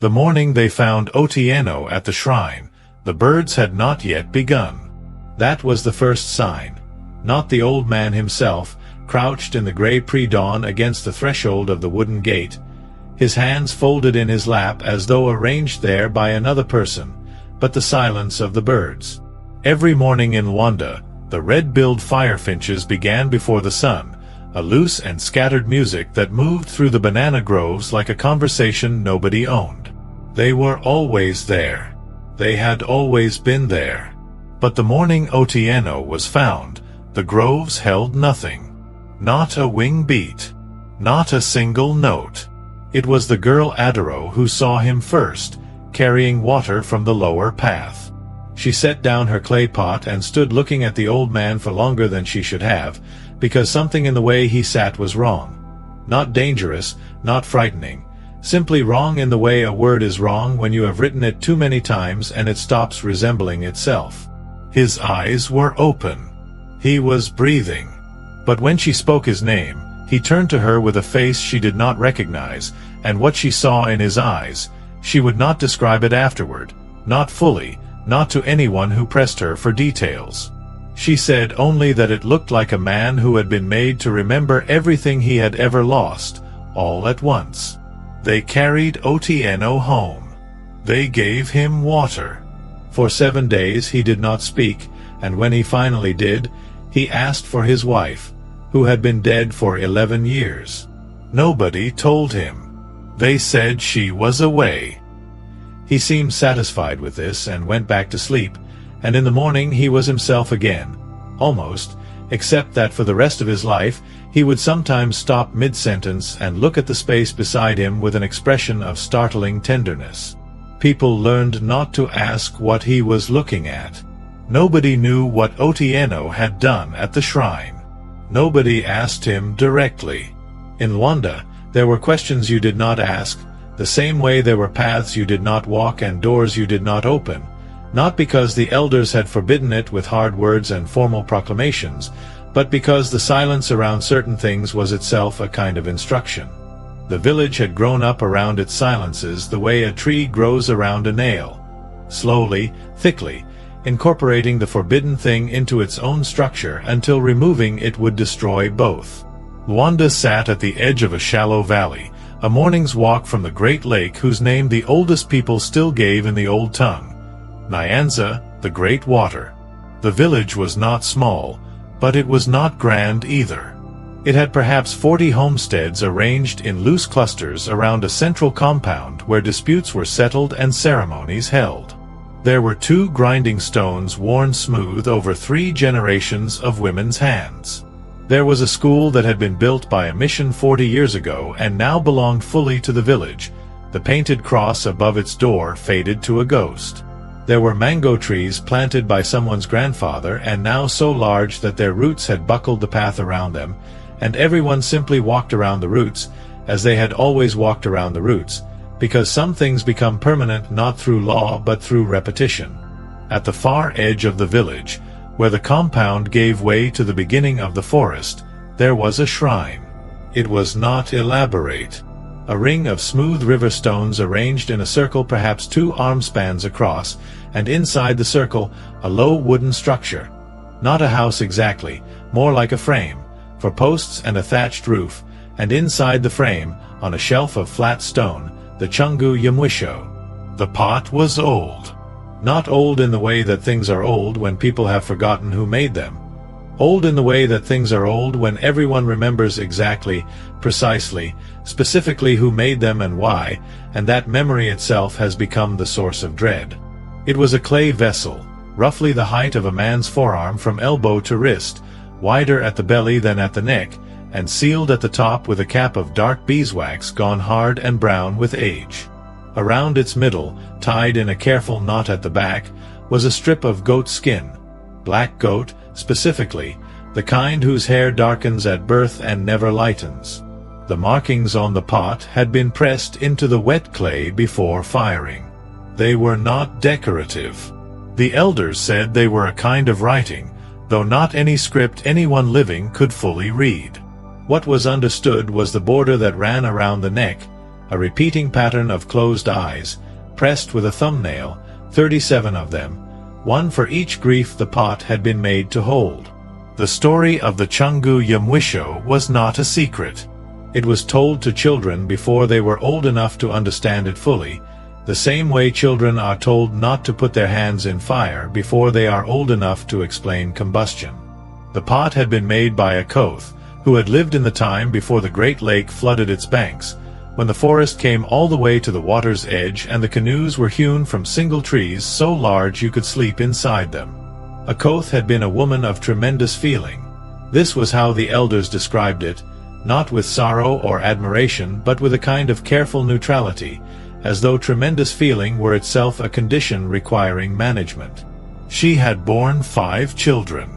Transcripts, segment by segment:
The morning they found Otieno at the shrine, the birds had not yet begun. That was the first sign. Not the old man himself, crouched in the grey pre-dawn against the threshold of the wooden gate, his hands folded in his lap as though arranged there by another person, but the silence of the birds. Every morning in Lwanda, the red-billed firefinches began before the sun, a loose and scattered music that moved through the banana groves like a conversation nobody owned. They were always there. They had always been there. But the morning Otieno was found, the groves held nothing. Not a wing beat. Not a single note. It was the girl Adaro who saw him first, carrying water from the lower path. She set down her clay pot and stood looking at the old man for longer than she should have, because something in the way he sat was wrong. Not dangerous, not frightening. Simply wrong in the way a word is wrong when you have written it too many times and it stops resembling itself. His eyes were open. He was breathing. But when she spoke his name, he turned to her with a face she did not recognize, and what she saw in his eyes, she would not describe it afterward, not fully, not to anyone who pressed her for details. She said only that it looked like a man who had been made to remember everything he had ever lost, all at once. They carried Otieno home. They gave him water. For 7 days he did not speak, and when he finally did, he asked for his wife, who had been dead for 11 years. Nobody told him. They said she was away. He seemed satisfied with this and went back to sleep, and in the morning he was himself again, almost, except that for the rest of his life he would sometimes stop mid-sentence and look at the space beside him with an expression of startling tenderness. People learned not to ask what he was looking at. Nobody knew what Otieno had done at the shrine. Nobody asked him directly. In Lwanda, there were questions you did not ask, the same way there were paths you did not walk and doors you did not open, not because the elders had forbidden it with hard words and formal proclamations, but because the silence around certain things was itself a kind of instruction. The village had grown up around its silences the way a tree grows around a nail, slowly, thickly, incorporating the forbidden thing into its own structure until removing it would destroy both. Lwanda sat at the edge of a shallow valley, a morning's walk from the great lake whose name the oldest people still gave in the old tongue, Nyanza, the Great Water. The village was not small, but it was not grand either. It had perhaps 40 homesteads arranged in loose clusters around a central compound where disputes were settled and ceremonies held. There were 2 grinding stones worn smooth over 3 generations of women's hands. There was a school that had been built by a mission 40 years ago and now belonged fully to the village. The painted cross above its door faded to a ghost. There were mango trees planted by someone's grandfather and now so large that their roots had buckled the path around them, and everyone simply walked around the roots, as they had always walked around the roots, because some things become permanent not through law but through repetition. At the far edge of the village, where the compound gave way to the beginning of the forest, there was a shrine. It was not elaborate. A ring of smooth river stones arranged in a circle perhaps 2 arm spans across, and inside the circle a low wooden structure. Not a house exactly, more like a frame, for posts and a thatched roof, and inside the frame, on a shelf of flat stone, the Chungu ya Mwisho. The pot was old. Not old in the way that things are old when people have forgotten who made them. Old in the way that things are old when everyone remembers exactly, precisely, specifically who made them and why, and that memory itself has become the source of dread. It was a clay vessel, roughly the height of a man's forearm from elbow to wrist, wider at the belly than at the neck, and sealed at the top with a cap of dark beeswax gone hard and brown with age. Around its middle, tied in a careful knot at the back, was a strip of goat skin, black goat, specifically, the kind whose hair darkens at birth and never lightens. The markings on the pot had been pressed into the wet clay before firing. They were not decorative. The elders said they were a kind of writing, though not any script anyone living could fully read. What was understood was the border that ran around the neck, a repeating pattern of closed eyes, pressed with a thumbnail, 37 of them, one for each grief the pot had been made to hold. The story of the Chungu ya Mwisho was not a secret. It was told to children before they were old enough to understand it fully, the same way children are told not to put their hands in fire before they are old enough to explain combustion. The pot had been made by a Koth, who had lived in the time before the Great Lake flooded its banks, when the forest came all the way to the water's edge and the canoes were hewn from single trees so large you could sleep inside them. A Koth had been a woman of tremendous feeling. This was how the elders described it, not with sorrow or admiration but with a kind of careful neutrality, as though tremendous feeling were itself a condition requiring management. She had borne 5 children.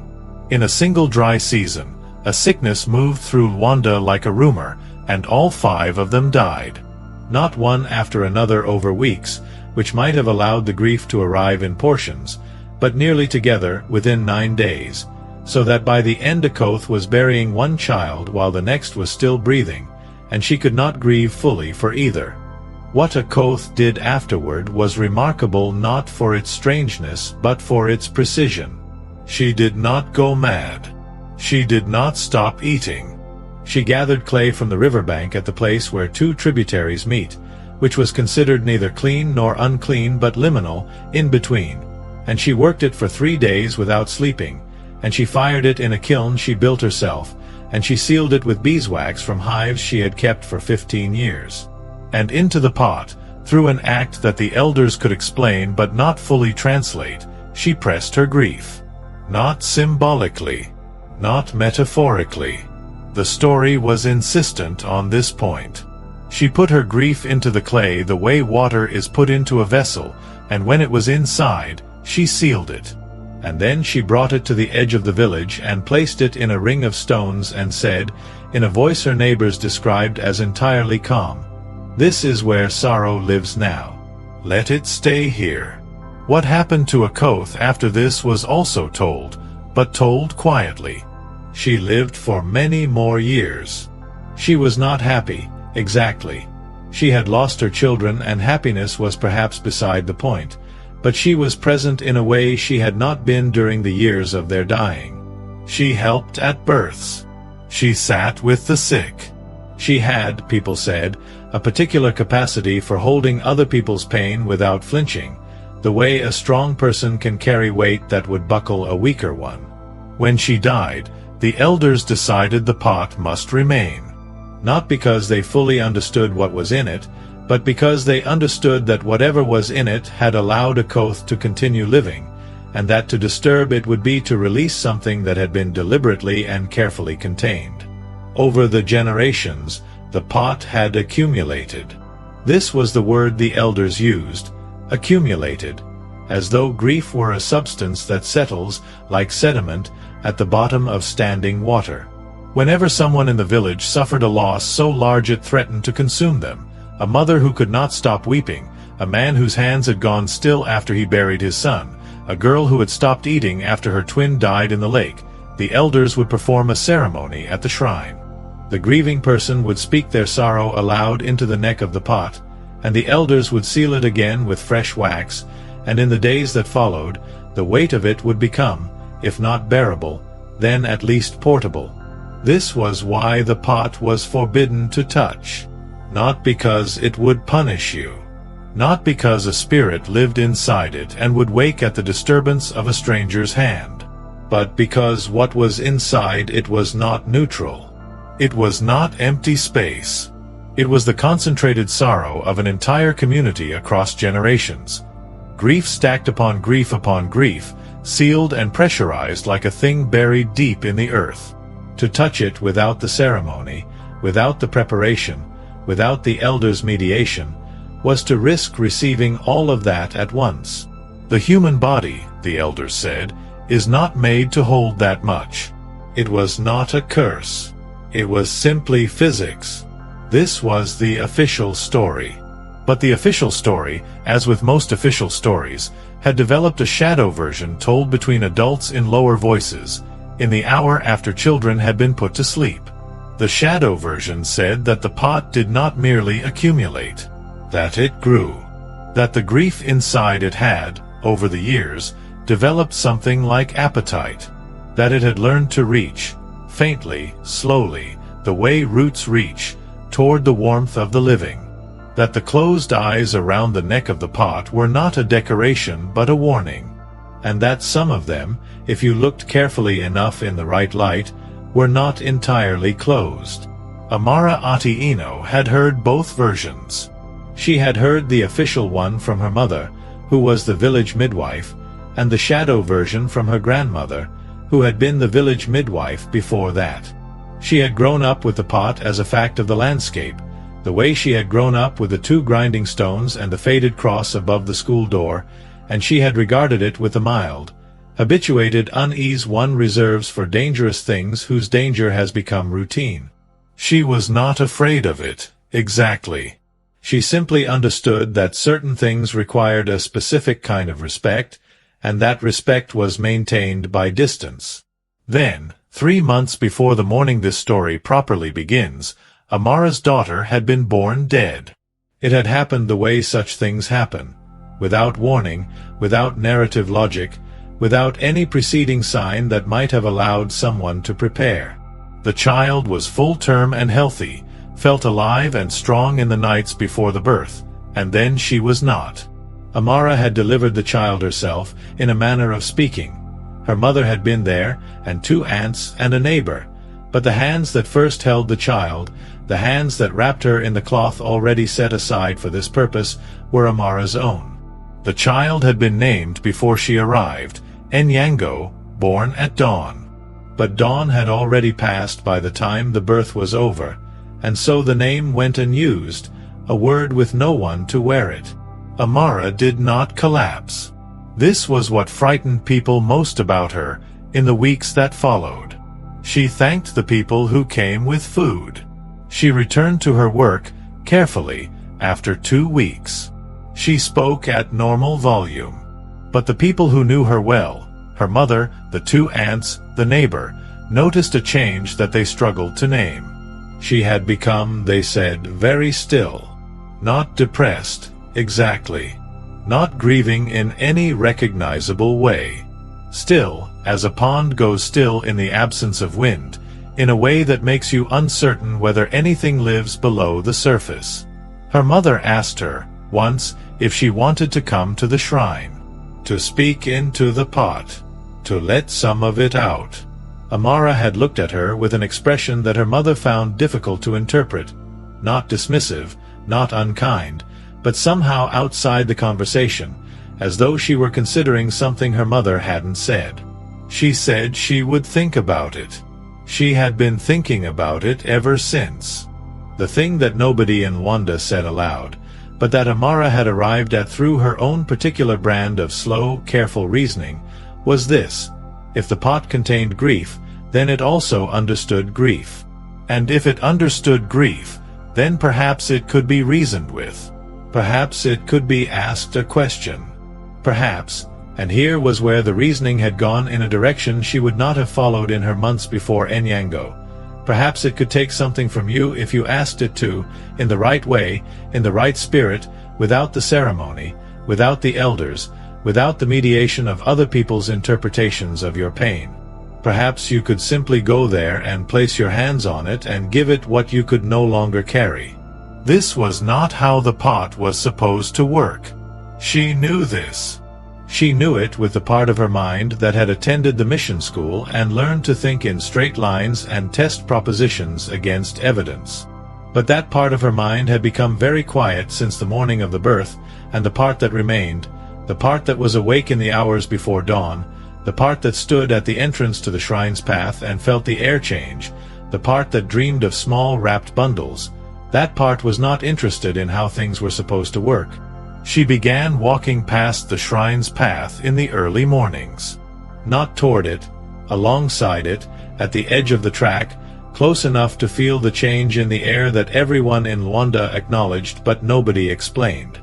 In a single dry season, a sickness moved through Lwanda like a rumor, and all 5 of them died. Not one after another over weeks, which might have allowed the grief to arrive in portions, but nearly together within 9 days, so that by the end a Koth was burying one child while the next was still breathing, and she could not grieve fully for either. What a Koth did afterward was remarkable not for its strangeness but for its precision. She did not go mad. She did not stop eating. She gathered clay from the riverbank at the place where 2 tributaries meet, which was considered neither clean nor unclean but liminal, in between, and she worked it for 3 days without sleeping, and she fired it in a kiln she built herself, and she sealed it with beeswax from hives she had kept for 15 years. And into the pot, through an act that the elders could explain but not fully translate, she pressed her grief. Not symbolically, not metaphorically. The story was insistent on this point. She put her grief into the clay the way water is put into a vessel, and when it was inside, she sealed it. And then she brought it to the edge of the village and placed it in a ring of stones and said, in a voice her neighbors described as entirely calm, "This is where sorrow lives now. Let it stay here." What happened to a Koth after this was also told, but told quietly. She lived for many more years. She was not happy, exactly. She had lost her children and happiness was perhaps beside the point, but she was present in a way she had not been during the years of their dying. She helped at births. She sat with the sick. She had, people said, a particular capacity for holding other people's pain without flinching, the way a strong person can carry weight that would buckle a weaker one. When she died, the elders decided the pot must remain. Not because they fully understood what was in it, but because they understood that whatever was in it had allowed a Koth to continue living, and that to disturb it would be to release something that had been deliberately and carefully contained. Over the generations, the pot had accumulated. This was the word the elders used, accumulated, as though grief were a substance that settles, like sediment, at the bottom of standing water. Whenever someone in the village suffered a loss so large it threatened to consume them, a mother who could not stop weeping, a man whose hands had gone still after he buried his son, a girl who had stopped eating after her twin died in the lake, the elders would perform a ceremony at the shrine. The grieving person would speak their sorrow aloud into the neck of the pot, and the elders would seal it again with fresh wax, and in the days that followed, the weight of it would become, if not bearable, then at least portable. This was why the pot was forbidden to touch. Not because it would punish you. Not because a spirit lived inside it and would wake at the disturbance of a stranger's hand. But because what was inside it was not neutral. It was not empty space. It was the concentrated sorrow of an entire community across generations. Grief stacked upon grief, sealed and pressurized like a thing buried deep in the earth. To touch it without the ceremony, without the preparation, without the elders' mediation, was to risk receiving all of that at once. The human body, the elders said, is not made to hold that much. It was not a curse. It was simply physics. This was the official story. But the official story, as with most official stories, had developed a shadow version told between adults in lower voices, in the hour after children had been put to sleep. The shadow version said that the pot did not merely accumulate, that it grew, that the grief inside it had, over the years, developed something like appetite, that it had learned to reach, faintly, slowly, the way roots reach, toward the warmth of the living, that the closed eyes around the neck of the pot were not a decoration but a warning, and that some of them, if you looked carefully enough in the right light, were not entirely closed. Amara Atieno had heard both versions. She had heard the official one from her mother, who was the village midwife, and the shadow version from her grandmother, who had been the village midwife before that. She had grown up with the pot as a fact of the landscape, the way she had grown up with the 2 grinding stones and the faded cross above the school door, and she had regarded it with a mild, habituated unease one reserves for dangerous things whose danger has become routine. She was not afraid of it, exactly. She simply understood that certain things required a specific kind of respect, and that respect was maintained by distance. Then, 3 months before the morning this story properly begins, Amara's daughter had been born dead. It had happened the way such things happen, without warning, without narrative logic, without any preceding sign that might have allowed someone to prepare. The child was full-term and healthy, felt alive and strong in the nights before the birth, and then she was not. Amara had delivered the child herself, in a manner of speaking. Her mother had been there, and 2 aunts and a neighbor, but the hands that first held the child, the hands that wrapped her in the cloth already set aside for this purpose, were Amara's own. The child had been named before she arrived, Enyango, born at dawn. But dawn had already passed by the time the birth was over, and so the name went unused, a word with no one to wear it. Amara did not collapse. This was what frightened people most about her in the weeks that followed. She thanked the people who came with food. She returned to her work, carefully, after 2 weeks. She spoke at normal volume. But the people who knew her well, her mother, the 2 aunts, the neighbor, noticed a change that they struggled to name. She had become, they said, very still. Not depressed, exactly. Not grieving in any recognizable way. Still, as a pond goes still in the absence of wind, in a way that makes you uncertain whether anything lives below the surface. Her mother asked her, once, if she wanted to come to the shrine, to speak into the pot, to let some of it out. Amara had looked at her with an expression that her mother found difficult to interpret, not dismissive, not unkind, but somehow outside the conversation, as though she were considering something her mother hadn't said. She said she would think about it. She had been thinking about it ever since. The thing that nobody in Lwanda said aloud, but that Amara had arrived at through her own particular brand of slow, careful reasoning, was this: if the pot contained grief, then it also understood grief. And if it understood grief, then perhaps it could be reasoned with. Perhaps it could be asked a question. Perhaps, and here was where the reasoning had gone in a direction she would not have followed in her months before Enyango. Perhaps it could take something from you if you asked it to, in the right way, in the right spirit, without the ceremony, without the elders, without the mediation of other people's interpretations of your pain. Perhaps you could simply go there and place your hands on it and give it what you could no longer carry. This was not how the pot was supposed to work. She knew this. She knew it with the part of her mind that had attended the mission school and learned to think in straight lines and test propositions against evidence. But that part of her mind had become very quiet since the morning of the birth, and the part that remained, the part that was awake in the hours before dawn, the part that stood at the entrance to the shrine's path and felt the air change, the part that dreamed of small wrapped bundles, that part was not interested in how things were supposed to work. She began walking past the shrine's path in the early mornings. Not toward it, alongside it, at the edge of the track, close enough to feel the change in the air that everyone in Lwanda acknowledged but nobody explained.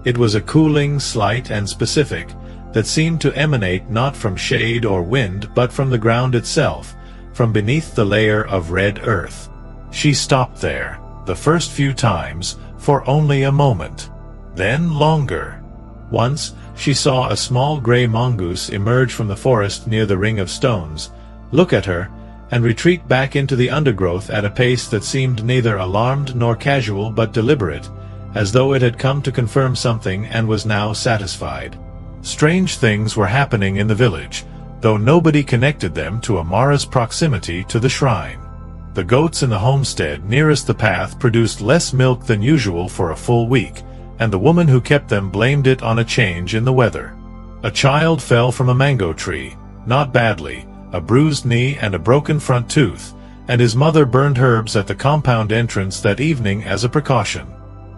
It was a cooling, slight and specific, that seemed to emanate not from shade or wind but from the ground itself, from beneath the layer of red earth. She stopped there, the first few times, for only a moment. Then longer. Once, she saw a small gray mongoose emerge from the forest near the ring of stones, look at her, and retreat back into the undergrowth at a pace that seemed neither alarmed nor casual but deliberate, as though it had come to confirm something and was now satisfied. Strange things were happening in the village, though nobody connected them to Amara's proximity to the shrine. The goats in the homestead nearest the path produced less milk than usual for a full week, and the woman who kept them blamed it on a change in the weather. A child fell from a mango tree, not badly, a bruised knee and a broken front tooth, and his mother burned herbs at the compound entrance that evening as a precaution.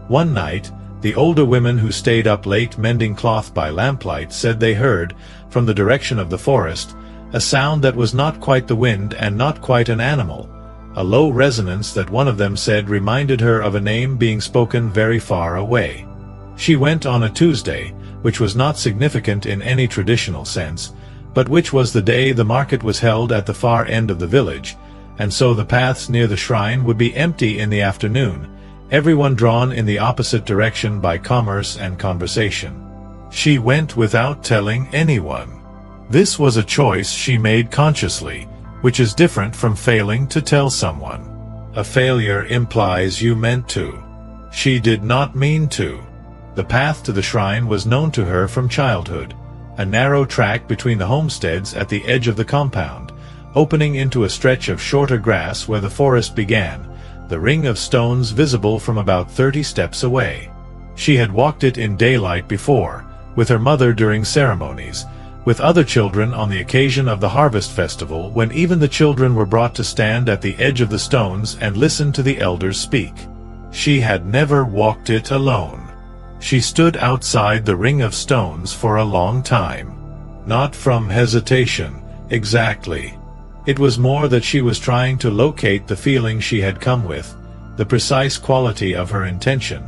One night, the older women who stayed up late mending cloth by lamplight said they heard, from the direction of the forest, a sound that was not quite the wind and not quite an animal, a low resonance that one of them said reminded her of a name being spoken very far away. She went on a Tuesday, which was not significant in any traditional sense, but which was the day the market was held at the far end of the village, and so the paths near the shrine would be empty in the afternoon, everyone drawn in the opposite direction by commerce and conversation. She went without telling anyone. This was a choice she made consciously, which is different from failing to tell someone. A failure implies you meant to. She did not mean to. The path to the shrine was known to her from childhood, a narrow track between the homesteads at the edge of the compound, opening into a stretch of shorter grass where the forest began, the ring of stones visible from about 30 steps away. She had walked it in daylight before, with her mother during ceremonies, with other children on the occasion of the harvest festival when even the children were brought to stand at the edge of the stones and listen to the elders speak. She had never walked it alone. She stood outside the ring of stones for a long time. Not from hesitation, exactly. It was more that she was trying to locate the feeling she had come with, the precise quality of her intention,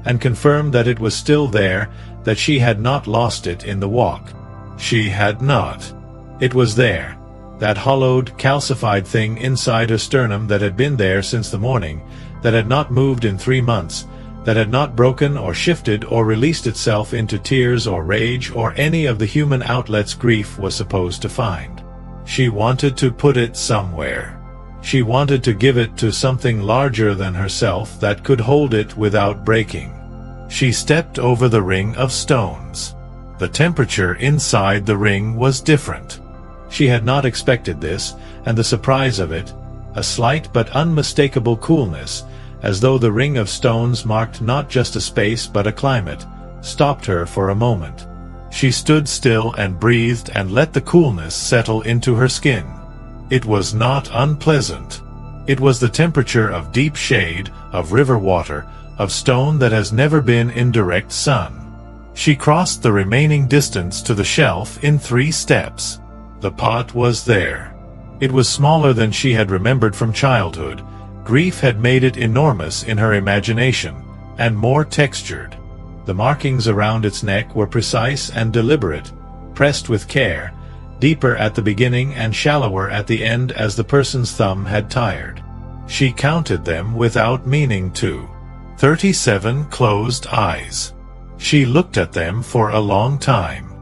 and confirm that it was still there, that she had not lost it in the walk. She had not. It was there, that hollowed, calcified thing inside her sternum that had been there since the morning, that had not moved in 3 months, that had not broken or shifted or released itself into tears or rage or any of the human outlets grief was supposed to find. She wanted to put it somewhere. She wanted to give it to something larger than herself that could hold it without breaking. She stepped over the ring of stones. The temperature inside the ring was different. She had not expected this, and the surprise of it, a slight but unmistakable coolness, as though the ring of stones marked not just a space but a climate, stopped her for a moment. She stood still and breathed and let the coolness settle into her skin. It was not unpleasant. It was the temperature of deep shade, of river water, of stone that has never been in direct sun. She crossed the remaining distance to the shelf in 3 steps. The pot was there. It was smaller than she had remembered from childhood. Grief had made it enormous in her imagination, and more textured. The markings around its neck were precise and deliberate, pressed with care, deeper at the beginning and shallower at the end as the person's thumb had tired. She counted them without meaning to. 37 closed eyes. She looked at them for a long time.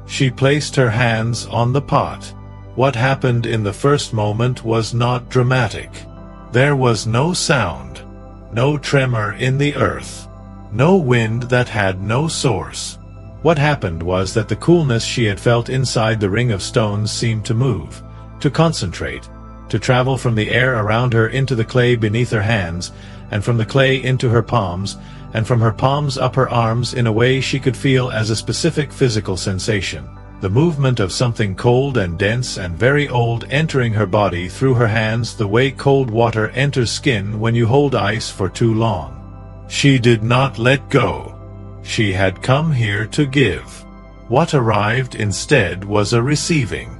She placed her hands on the pot. What happened in the first moment was not dramatic. There was no sound, no tremor in the earth, no wind that had no source. What happened was that the coolness she had felt inside the ring of stones seemed to move, to concentrate, to travel from the air around her into the clay beneath her hands, and from the clay into her palms, and from her palms up her arms in a way she could feel as a specific physical sensation. The movement of something cold and dense and very old entering her body through her hands the way cold water enters skin when you hold ice for too long. She did not let go. She had come here to give. What arrived instead was a receiving.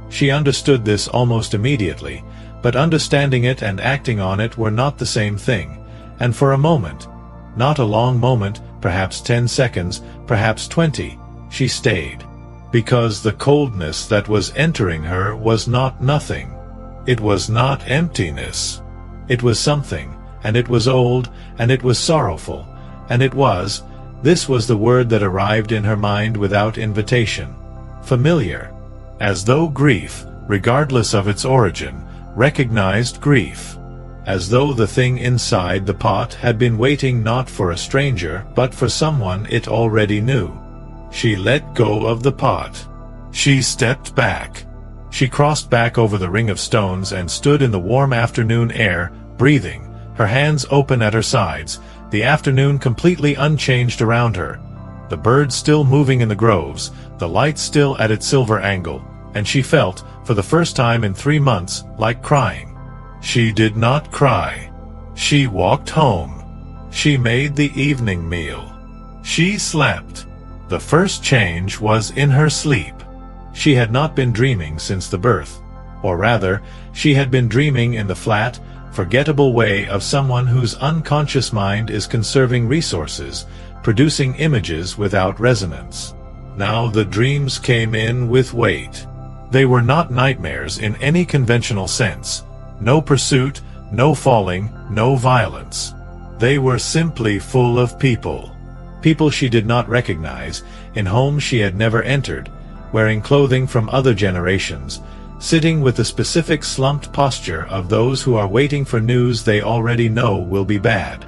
She understood this almost immediately, but understanding it and acting on it were not the same thing, and for a moment, not a long moment, perhaps 10 seconds, perhaps 20, she stayed. Because the coldness that was entering her was not nothing. It was not emptiness. It was something, and it was old, and it was sorrowful, and this was the word that arrived in her mind without invitation. Familiar. As though grief, regardless of its origin, recognized grief. As though the thing inside the pot had been waiting not for a stranger, but for someone it already knew. She let go of the pot. She stepped back. She crossed back over the ring of stones and stood in the warm afternoon air, breathing, her hands open at her sides, the afternoon completely unchanged around her, the birds still moving in the groves, the light still at its silver angle, and she felt, for the first time in 3 months, like crying. She did not cry. She walked home. She made the evening meal. She slept. The first change was in her sleep. She had not been dreaming since the birth. Or rather, she had been dreaming in the flat, forgettable way of someone whose unconscious mind is conserving resources, producing images without resonance. Now the dreams came in with weight. They were not nightmares in any conventional sense. No pursuit, no falling, no violence. They were simply full of people. People she did not recognize, in homes she had never entered, wearing clothing from other generations, sitting with the specific slumped posture of those who are waiting for news they already know will be bad.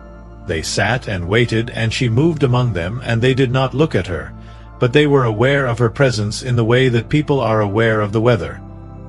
They sat and waited, and she moved among them, and they did not look at her, but they were aware of her presence in the way that people are aware of the weather,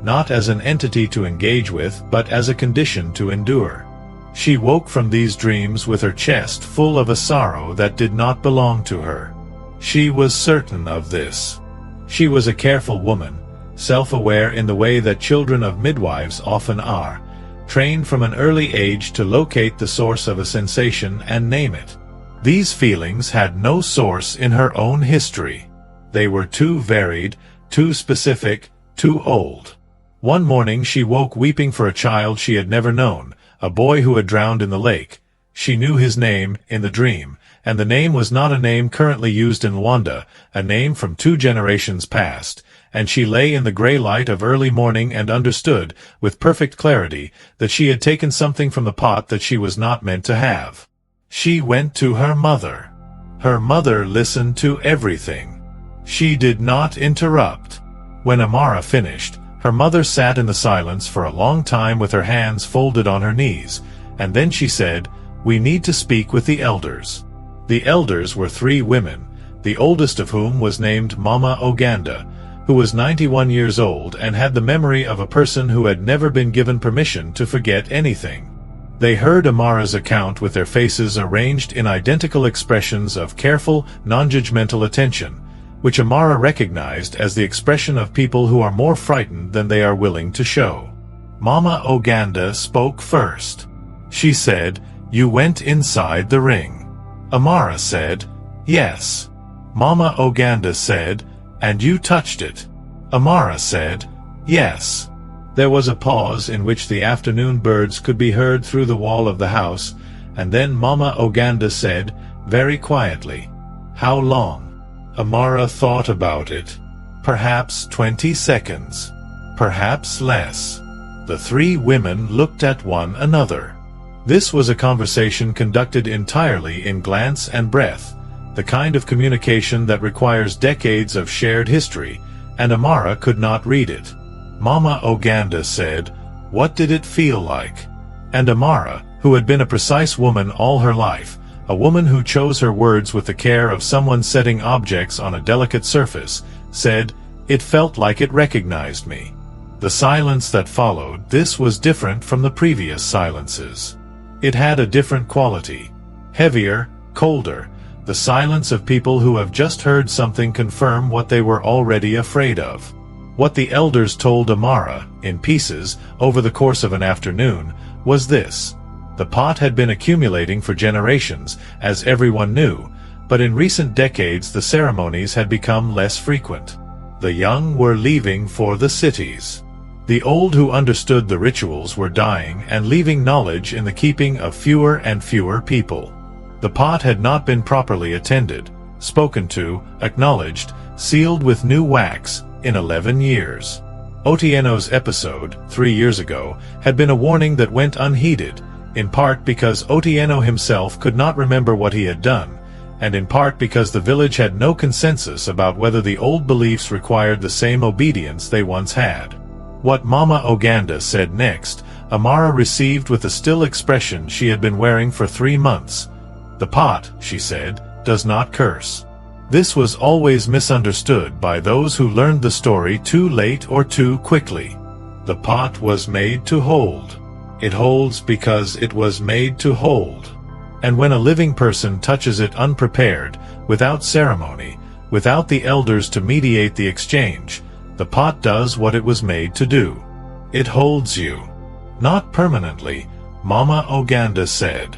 not as an entity to engage with, but as a condition to endure. She woke from these dreams with her chest full of a sorrow that did not belong to her. She was certain of this. She was a careful woman, self-aware in the way that children of midwives often are, trained from an early age to locate the source of a sensation and name it. These feelings had no source in her own history. They were too varied, too specific, too old. One morning she woke weeping for a child she had never known, a boy who had drowned in the lake. She knew his name in the dream, and the name was not a name currently used in Lwanda, a name from 2 generations past, and she lay in the gray light of early morning and understood, with perfect clarity, that she had taken something from the pot that she was not meant to have. She went to her mother. Her mother listened to everything. She did not interrupt. When Amara finished, her mother sat in the silence for a long time with her hands folded on her knees, and then she said, "We need to speak with the elders." The elders were 3 women, the oldest of whom was named Mama Oganda, who was 91 years old and had the memory of a person who had never been given permission to forget anything. They heard Amara's account with their faces arranged in identical expressions of careful, non-judgmental attention, which Amara recognized as the expression of people who are more frightened than they are willing to show. Mama Oganda spoke first. She said, "You went inside the ring." Amara said, "Yes." Mama Oganda said, "And you touched it?" Amara said, "Yes." There was a pause in which the afternoon birds could be heard through the wall of the house, and then Mama Oganda said, very quietly, "How long?" Amara thought about it. Perhaps 20 seconds. Perhaps less. The 3 women looked at one another. This was a conversation conducted entirely in glance and breath, the kind of communication that requires decades of shared history, and Amara could not read it. Mama Oganda said, "What did it feel like?" And Amara, who had been a precise woman all her life, a woman who chose her words with the care of someone setting objects on a delicate surface, said, "It felt like it recognized me." The silence that followed this was different from the previous silences. It had a different quality. Heavier, colder, the silence of people who have just heard something confirm what they were already afraid of. What the elders told Amara, in pieces, over the course of an afternoon, was this. The pot had been accumulating for generations, as everyone knew, but in recent decades the ceremonies had become less frequent. The young were leaving for the cities. The old who understood the rituals were dying and leaving knowledge in the keeping of fewer and fewer people. The pot had not been properly attended, spoken to, acknowledged, sealed with new wax, in 11 years. Atieno's episode, 3 years ago, had been a warning that went unheeded, in part because Otieno himself could not remember what he had done, and in part because the village had no consensus about whether the old beliefs required the same obedience they once had. What Mama Oganda said next, Amara received with the still expression she had been wearing for 3 months. "The pot," she said, "does not curse." This was always misunderstood by those who learned the story too late or too quickly. The pot was made to hold. It holds because it was made to hold. And when a living person touches it unprepared, without ceremony, without the elders to mediate the exchange, the pot does what it was made to do. It holds you. Not permanently, Mama Oganda said.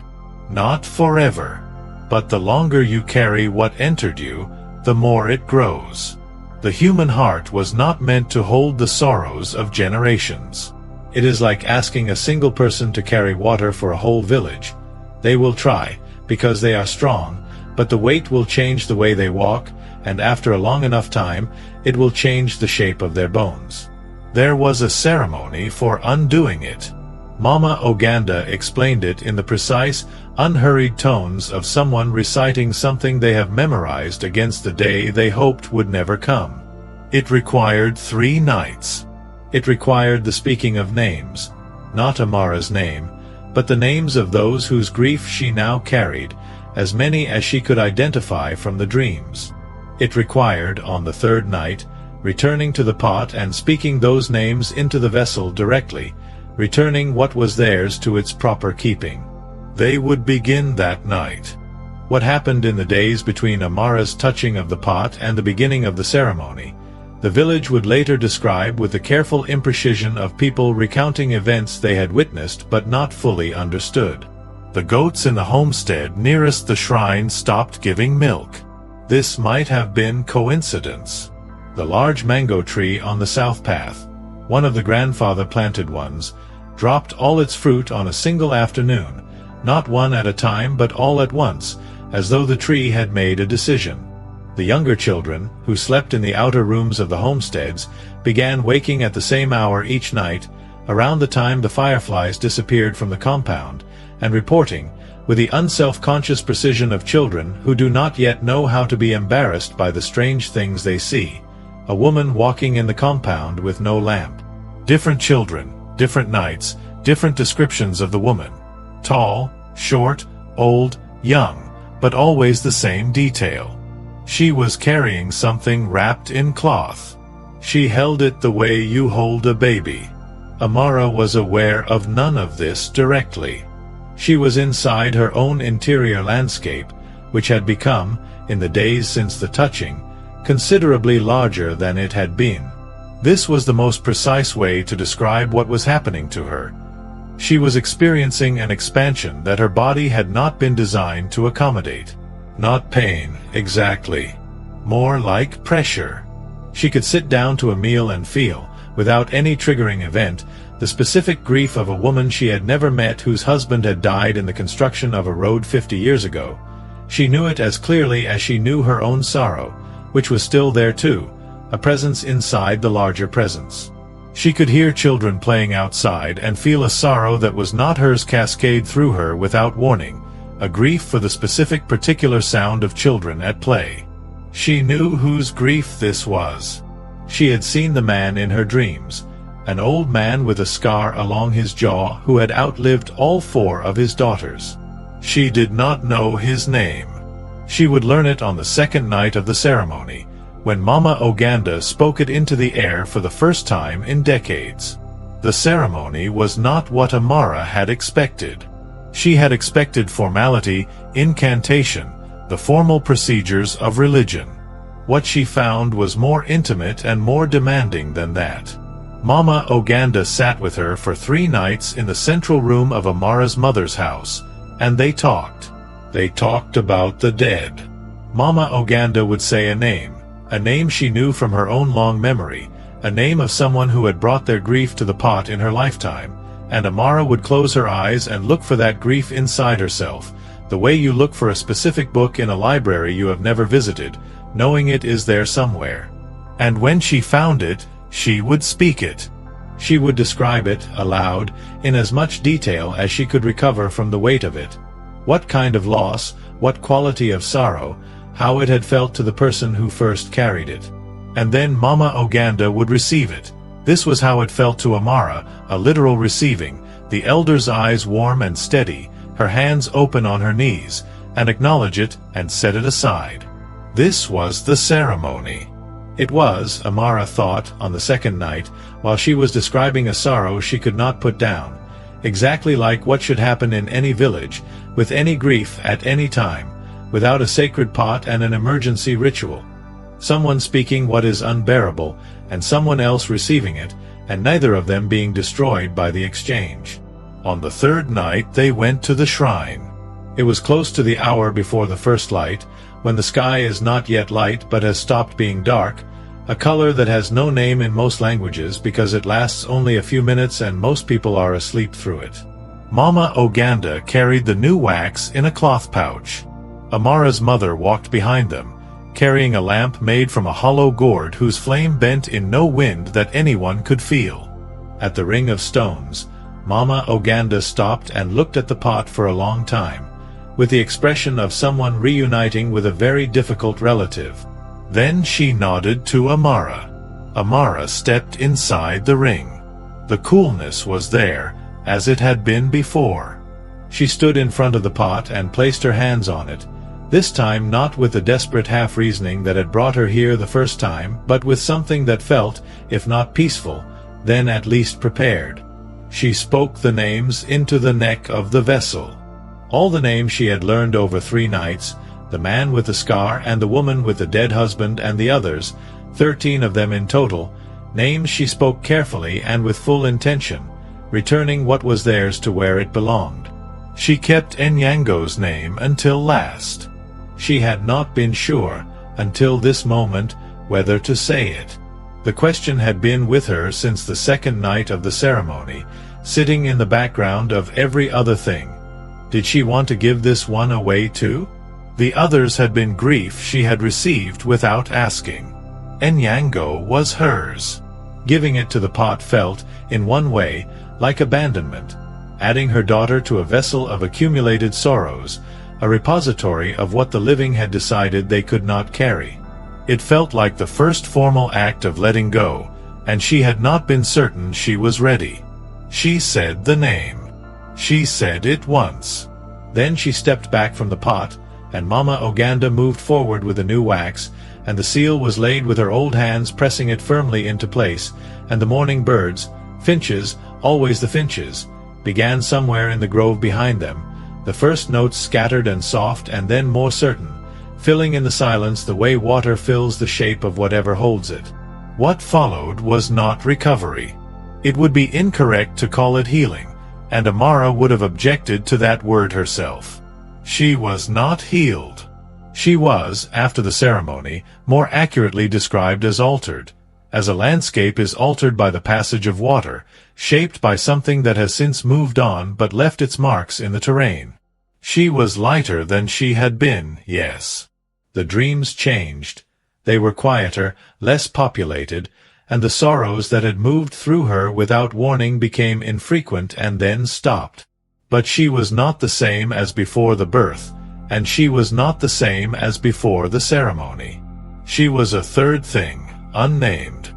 Not forever. But the longer you carry what entered you, the more it grows. The human heart was not meant to hold the sorrows of generations. It is like asking a single person to carry water for a whole village. They will try, because they are strong, but the weight will change the way they walk, and after a long enough time, it will change the shape of their bones. There was a ceremony for undoing it. Mama Oganda explained it in the precise, unhurried tones of someone reciting something they have memorized against the day they hoped would never come. It required 3 nights. It required the speaking of names, not Amara's name, but the names of those whose grief she now carried, as many as she could identify from the dreams. It required, on the 3rd night, returning to the pot and speaking those names into the vessel directly, returning what was theirs to its proper keeping. They would begin that night. What happened in the days between Amara's touching of the pot and the beginning of the ceremony, the village would later describe with the careful imprecision of people recounting events they had witnessed but not fully understood. The goats in the homestead nearest the shrine stopped giving milk. This might have been coincidence. The large mango tree on the south path, one of the grandfather planted ones, dropped all its fruit on a single afternoon, not one at a time but all at once, as though the tree had made a decision. The younger children, who slept in the outer rooms of the homesteads, began waking at the same hour each night, around the time the fireflies disappeared from the compound, and reporting, with the unself-conscious precision of children who do not yet know how to be embarrassed by the strange things they see, a woman walking in the compound with no lamp. Different children, different nights, different descriptions of the woman. Tall, short, old, young, but always the same detail. She was carrying something wrapped in cloth. She held it the way you hold a baby. Amara was aware of none of this directly. She was inside her own interior landscape, which had become, in the days since the touching, considerably larger than it had been. This was the most precise way to describe what was happening to her. She was experiencing an expansion that her body had not been designed to accommodate. Not pain, exactly. More like pressure. She could sit down to a meal and feel, without any triggering event, the specific grief of a woman she had never met whose husband had died in the construction of a road 50 years ago. She knew it as clearly as she knew her own sorrow, which was still there too, a presence inside the larger presence. She could hear children playing outside and feel a sorrow that was not hers cascade through her without warning, a grief for the specific particular sound of children at play. She knew whose grief this was. She had seen the man in her dreams, an old man with a scar along his jaw who had outlived all 4 of his daughters. She did not know his name. She would learn it on the 2nd night of the ceremony, when Mama Oganda spoke it into the air for the first time in decades. The ceremony was not what Amara had expected. She had expected formality, incantation, the formal procedures of religion. What she found was more intimate and more demanding than that. Mama Oganda sat with her for 3 nights in the central room of Amara's mother's house, and they talked. They talked about the dead. Mama Oganda would say a name she knew from her own long memory, a name of someone who had brought their grief to the pot in her lifetime, and Amara would close her eyes and look for that grief inside herself, the way you look for a specific book in a library you have never visited, knowing it is there somewhere. And when she found it, she would speak it. She would describe it, aloud, in as much detail as she could recover from the weight of it. What kind of loss, what quality of sorrow, how it had felt to the person who first carried it. And then Mama Uganda would receive it. This was how it felt to Amara, a literal receiving, the elder's eyes warm and steady, her hands open on her knees, and acknowledge it and set it aside. This was the ceremony. It was, Amara thought, on the second night, while she was describing a sorrow she could not put down, exactly like what should happen in any village, with any grief at any time, without a sacred pot and an emergency ritual. Someone speaking what is unbearable, and someone else receiving it, and neither of them being destroyed by the exchange. On the third night they went to the shrine. It was close to the hour before the first light, when the sky is not yet light but has stopped being dark, a color that has no name in most languages because it lasts only a few minutes and most people are asleep through it. Mama Uganda carried the new wax in a cloth pouch. Amara's mother walked behind them, carrying a lamp made from a hollow gourd whose flame bent in no wind that anyone could feel. At the ring of stones, Mama Uganda stopped and looked at the pot for a long time, with the expression of someone reuniting with a very difficult relative. Then she nodded to Amara. Amara stepped inside the ring. The coolness was there, as it had been before. She stood in front of the pot and placed her hands on it, this time not with the desperate half-reasoning that had brought her here the first time, but with something that felt, if not peaceful, then at least prepared. She spoke the names into the neck of the vessel. All the names she had learned over 3 nights, the man with the scar and the woman with the dead husband and the others, 13 of them in total, names she spoke carefully and with full intention, returning what was theirs to where it belonged. She kept Enyango's name until last. She had not been sure, until this moment, whether to say it. The question had been with her since the second night of the ceremony, sitting in the background of every other thing. Did she want to give this one away too? The others had been grief she had received without asking. Enyango was hers. Giving it to the pot felt, in one way, like abandonment, adding her daughter to a vessel of accumulated sorrows, a repository of what the living had decided they could not carry. It felt like the first formal act of letting go, and she had not been certain she was ready. She said the name. She said it once. Then she stepped back from the pot, and Mama Uganda moved forward with the new wax, and the seal was laid with her old hands pressing it firmly into place, and the morning birds, finches, always the finches, began somewhere in the grove behind them, the first notes scattered and soft and then more certain, filling in the silence the way water fills the shape of whatever holds it. What followed was not recovery. It would be incorrect to call it healing, and Amara would have objected to that word herself. She was not healed. She was, after the ceremony, more accurately described as altered, as a landscape is altered by the passage of water, shaped by something that has since moved on but left its marks in the terrain. She was lighter than she had been, yes. The dreams changed. They were quieter, less populated, and the sorrows that had moved through her without warning became infrequent and then stopped. But she was not the same as before the birth, and she was not the same as before the ceremony. She was a third thing, unnamed.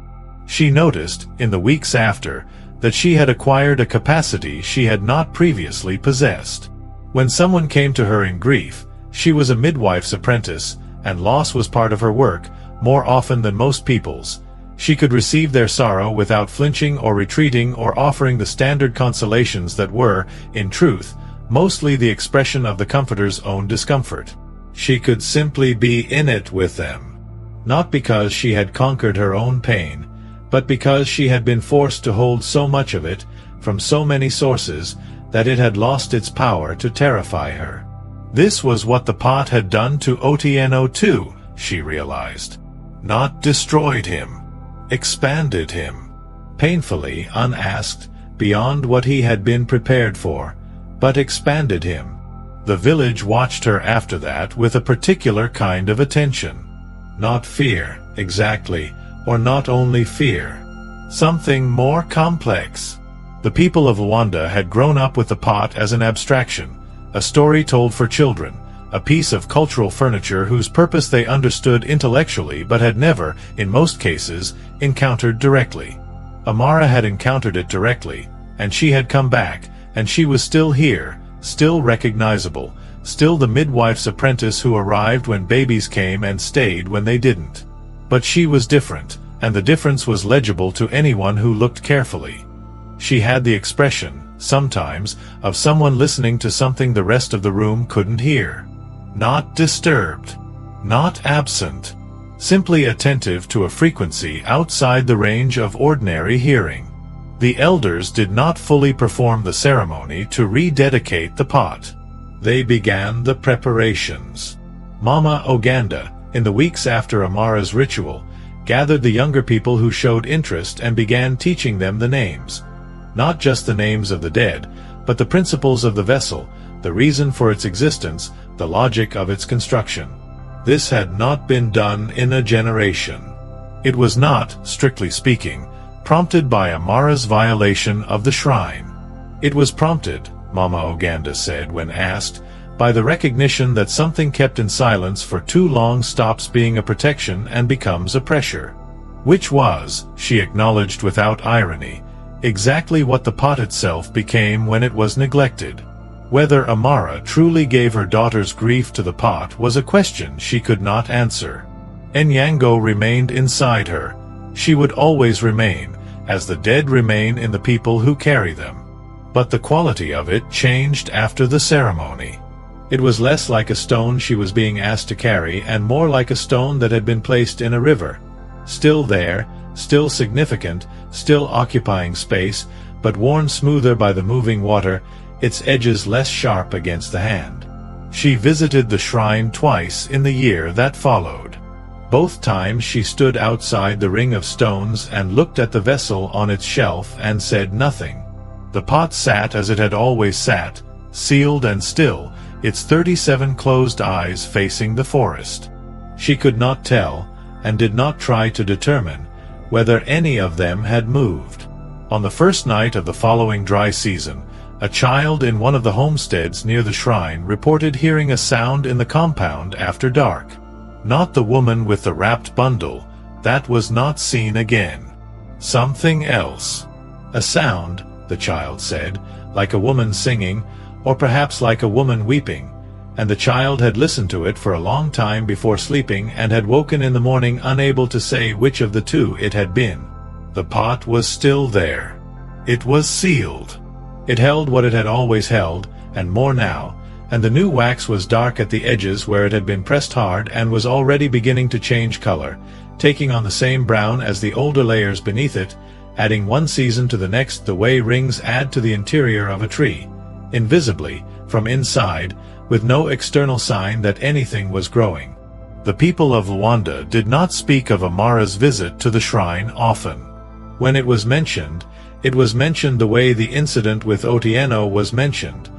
She noticed, in the weeks after, that she had acquired a capacity she had not previously possessed. When someone came to her in grief, she was a midwife's apprentice, and loss was part of her work, more often than most people's. She could receive their sorrow without flinching or retreating or offering the standard consolations that were, in truth, mostly the expression of the comforter's own discomfort. She could simply be in it with them. Not because she had conquered her own pain, but because she had been forced to hold so much of it, from so many sources, that it had lost its power to terrify her. This was what the pot had done to Atieno too, she realized. Not destroyed him. Expanded him. Painfully, unasked, beyond what he had been prepared for, but expanded him. The village watched her after that with a particular kind of attention. Not fear, exactly, or not only fear. something more complex. The people of Lwanda had grown up with the pot as an abstraction, a story told for children, a piece of cultural furniture whose purpose they understood intellectually but had never, in most cases, encountered directly. Amara had encountered it directly, and she had come back, and she was still here, still recognizable, still the midwife's apprentice who arrived when babies came and stayed when they didn't. But she was different, and the difference was legible to anyone who looked carefully. She had the expression, sometimes, of someone listening to something the rest of the room couldn't hear. Not disturbed, not absent, simply attentive to a frequency outside the range of ordinary hearing. The elders did not fully perform the ceremony to rededicate the pot. They began the preparations. Mama Oganda, in the weeks after Amara's ritual, gathered the younger people who showed interest and began teaching them the names. Not just the names of the dead, but the principles of the vessel, the reason for its existence, the logic of its construction. This had not been done in a generation. It was not, strictly speaking, prompted by Amara's violation of the shrine. It was prompted, Mama Oganda said when asked, by the recognition that something kept in silence for too long stops being a protection and becomes a pressure. Which was, she acknowledged without irony, exactly what the pot itself became when it was neglected. Whether Amara truly gave her daughter's grief to the pot was a question she could not answer. Enyango remained inside her. She would always remain, as the dead remain in the people who carry them. But the quality of it changed after the ceremony. It was less like a stone she was being asked to carry and more like a stone that had been placed in a river. Still there, still significant, still occupying space, but worn smoother by the moving water, its edges less sharp against the hand. She visited the shrine twice in the year that followed. Both times she stood outside the ring of stones and looked at the vessel on its shelf and said nothing. The pot sat as it had always sat, sealed and still, its 37 closed eyes facing the forest. She could not tell, and did not try to determine, whether any of them had moved. On the first night of the following dry season, a child in one of the homesteads near the shrine reported hearing a sound in the compound after dark. Not the woman with the wrapped bundle, that was not seen again. Something else. A sound, the child said, like a woman singing, or perhaps like a woman weeping, and the child had listened to it for a long time before sleeping and had woken in the morning unable to say which of the two it had been. The pot was still there. It was sealed. It held what it had always held, and more now, and the new wax was dark at the edges where it had been pressed hard and was already beginning to change color, taking on the same brown as the older layers beneath it, adding one season to the next the way rings add to the interior of a tree, invisibly, from inside, with no external sign that anything was growing. The people of Lwanda did not speak of Amara's visit to the shrine often. When it was mentioned the way the incident with Atieno was mentioned,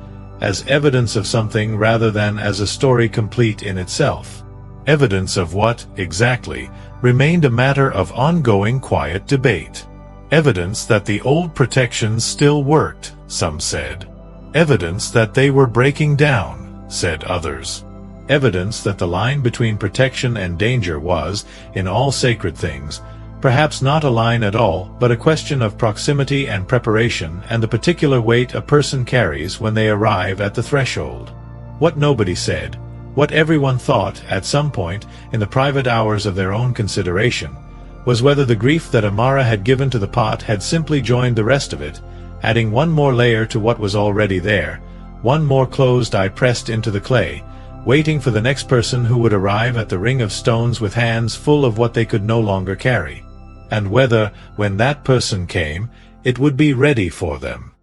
as evidence of something rather than as a story complete in itself. Evidence of what, exactly, remained a matter of ongoing quiet debate. Evidence that the old protections still worked, some said. Evidence that they were breaking down, said others. Evidence that the line between protection and danger was, in all sacred things, perhaps not a line at all, but a question of proximity and preparation and the particular weight a person carries when they arrive at the threshold. What nobody said, what everyone thought at some point in the private hours of their own consideration, was whether the grief that Amara had given to the pot had simply joined the rest of it, adding one more layer to what was already there, one more closed eye pressed into the clay, waiting for the next person who would arrive at the ring of stones with hands full of what they could no longer carry. And whether, when that person came, it would be ready for them.